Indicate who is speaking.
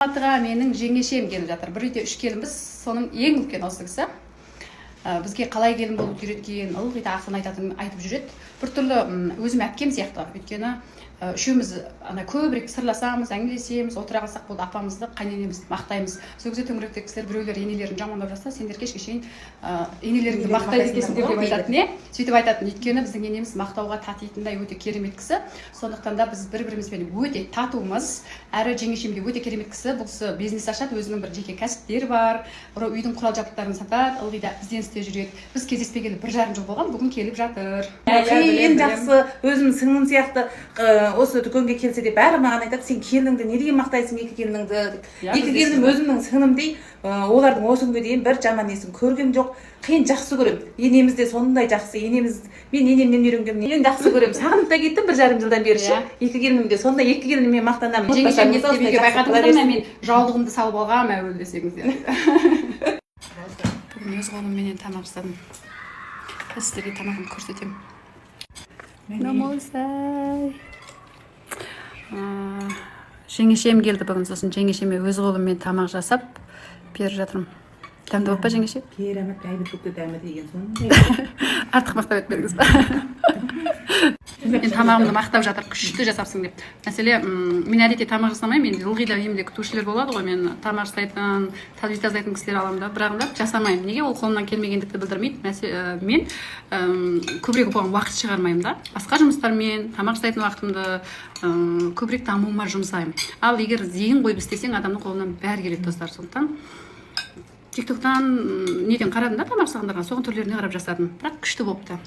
Speaker 1: Алматыға менің жеңешем келіп жатыр. Бір үйде 3 келінбіз, соның ең үлкен осы кісі. Бізге қалай келін болуды үйреткен, ылғи да ақылын айтып жүреді. Біртүрлі өзім әпкем сияқты. Өйткені үшеуміз көбірек сырласамыз, әңгімелесеміз, отыра қалсақ болды, апамызды, қайненемізді мақтаймыз. Сол кезде төңіректегі кісілер біреулер енелерін жамандап жатса, сендер кешке шейін енелеріңді мақтайды екенсіңдер деп айтатын, сөйтіп айтатын. Өйткені біздің енеміз мақтауға татитындай өте керемет кісі. Сондықтан да біз бір-бірімізбен өте татумыз. Әрі жеңешем де өте керемет кісі. Бұл кісі бизнес ашады, өзінің бір жеке кәсіптері бар. Үйдің құрал-жабдықтарын сатады, ылғи да бізден істеп жүреді. Біз кездеспегелі 1,5 жыл болған, бүгін келіп жатыр.
Speaker 2: Ең жақсы өзімнің сіңлім сияқты осы дүкенге келсе де бәрі маған айтады, сен келініңді не деген мақтайсың, екі келініңді. Екі келінім өзімнің сіңлімдей, олардың осы күнге дейін бір жаман несін көрген жоқ. Қиын жақсы көремін. Енеміз де сондай жақсы. Мен енемнен үйренгенмін. Ең жақсы көремін. Сағынып та кеттім 1,5 жылдан бері ше. Екі келінім де сондай, екі келініммен мақтанамын.
Speaker 1: Жеңешем не істеп байқадыңыздар ма, мен жаулығымды салып алғам әуелі десеңіздер. Бүгін өз қолымменен тамақ жасадым. Сіздерге тамағымды көрсетемін. Жеңешем келді бүгін, сосын жеңешеме өз қолыммен тамақ жасап беріп жатырмын. Дәмді болып па жеңеше?
Speaker 2: Керемет, бәйбіт көпті дәмі деген соң.
Speaker 1: Артық мақтап етпеңіз. Мен тамағымды мақтап жатыр, күшті жасапсың деп. Мәселе, мен әдетте тамақ жасамаймын, мен ылғи да үйімде күтушілер болады ғой, мен тамақ жасайтын, тазбит жасайтын кісілер аламын да, бірақ да жасамаймын. Неге? Ол қолымнан келмегендікті білдірмейді. Мен көбірек оған уақыт шығармаймын да. Басқа жұмыстармен тамақ жасайтын уақытымды көбірек дамуыма жұмсаймын. Ал егер зейін қойып істесең, адамның қолынан бәрі келеді, достар. Сондықтан TikToktан неден қарадым да тамақ жасағандарға, соған түрлеріне қарап жасадым. Бірақ күшті болыпты.